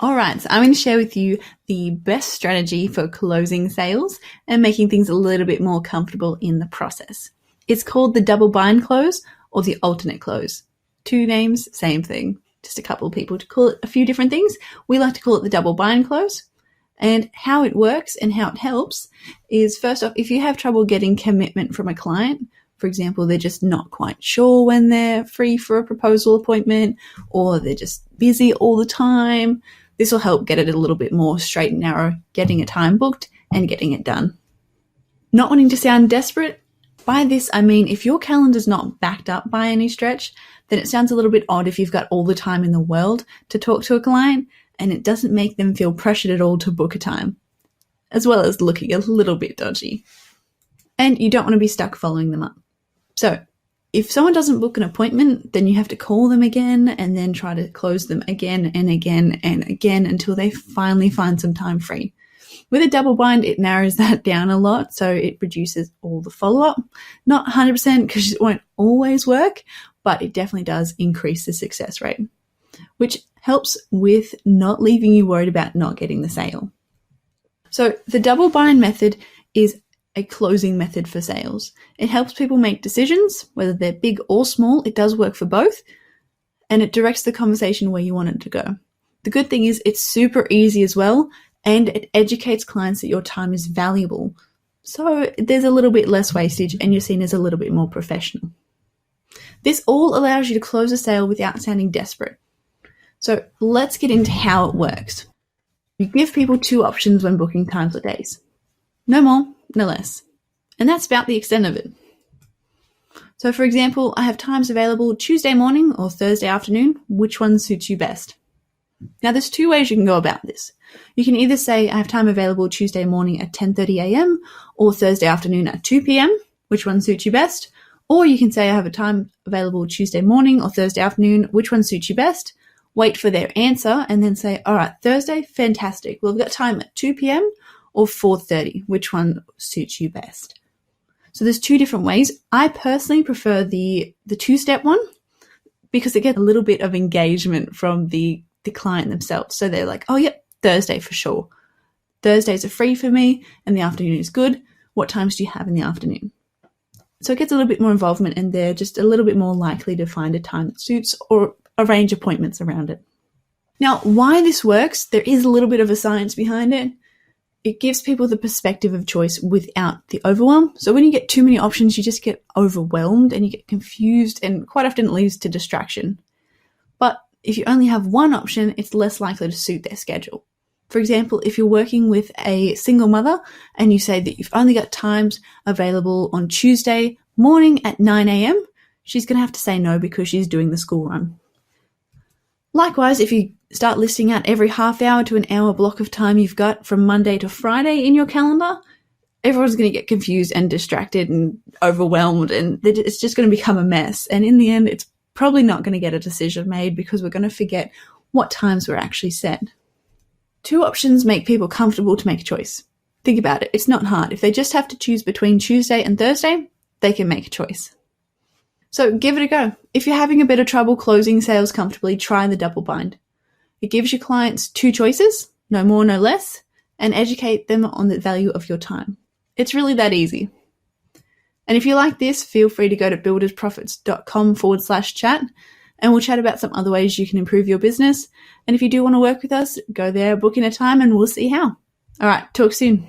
All right, so I'm going to share with you the best strategy for closing sales and making things a little bit more comfortable in the process. It's called the double bind close or the alternate close. Two names, same thing. Just a couple of people to call it a few different things. We like to call it the double bind close. And how it works and how it helps is, first off, if you have trouble getting commitment from a client, for example, they're just not quite sure when they're free for a proposal appointment, or they're just busy all the time, this will help get it a little bit more straight and narrow, getting a time booked and getting it done. Not wanting to sound desperate? By this, I mean if your calendar's not backed up by any stretch, then it sounds a little bit odd if you've got all the time in the world to talk to a client and it doesn't make them feel pressured at all to book a time, as well as looking a little bit dodgy. And you don't want to be stuck following them up. So if someone doesn't book an appointment, then you have to call them again and then try to close them again and again and again until they finally find some time free. With a double bind, it narrows that down a lot, so it reduces all the follow-up. Not 100% because it won't always work, but it definitely does increase the success rate, which helps with not leaving you worried about not getting the sale. So the double bind method is a closing method for sales. It helps people make decisions, whether they're big or small. It does work for both, and it directs the conversation where you want it to go. The good thing is it's super easy as well, and it educates clients that your time is valuable. So there's a little bit less wastage and you're seen as a little bit more professional. This all allows you to close a sale without sounding desperate. So let's get into how it works. You give people two options when booking times or days. No more, no less. And that's about the extent of it. So for example, I have times available Tuesday morning or Thursday afternoon. Which one suits you best? Now there's two ways you can go about this. You can either say I have time available Tuesday morning at 10:30 a.m. or Thursday afternoon at 2 p.m. Which one suits you best? Or you can say I have a time available Tuesday morning or Thursday afternoon. Which one suits you best? Wait for their answer and then say, all right, Thursday, fantastic. Well, we've got time at 2 p.m. or 4:30. Which one suits you best? So there's two different ways. I personally prefer the two-step one because they get a little bit of engagement from the client themselves. So they're like, oh, yep, Thursday for sure. Thursdays are free for me and the afternoon is good. What times do you have in the afternoon? So it gets a little bit more involvement and they're just a little bit more likely to find a time that suits or arrange appointments around it. Now, why this works, there is a little bit of a science behind it. It gives people the perspective of choice without the overwhelm. So when you get too many options, you just get overwhelmed and you get confused, and quite often it leads to distraction. But if you only have one option, it's less likely to suit their schedule. For example, if you're working with a single mother and you say that you've only got times available on Tuesday morning at 9 a.m., she's going to have to say no because she's doing the school run. Likewise, if you start listing out every half hour to an hour block of time you've got from Monday to Friday in your calendar, everyone's going to get confused and distracted and overwhelmed, and it's just going to become a mess. And in the end, it's probably not going to get a decision made because we're going to forget what times were actually set. Two options make people comfortable to make a choice. Think about it. It's not hard. If they just have to choose between Tuesday and Thursday, they can make a choice. So give it a go. If you're having a bit of trouble closing sales comfortably, try the double bind. It gives your clients two choices, no more, no less, and educate them on the value of your time. It's really that easy. And if you like this, feel free to go to buildersprofits.com/chat and we'll chat about some other ways you can improve your business. And if you do want to work with us, go there, book in a time, and we'll see how. All right, talk soon.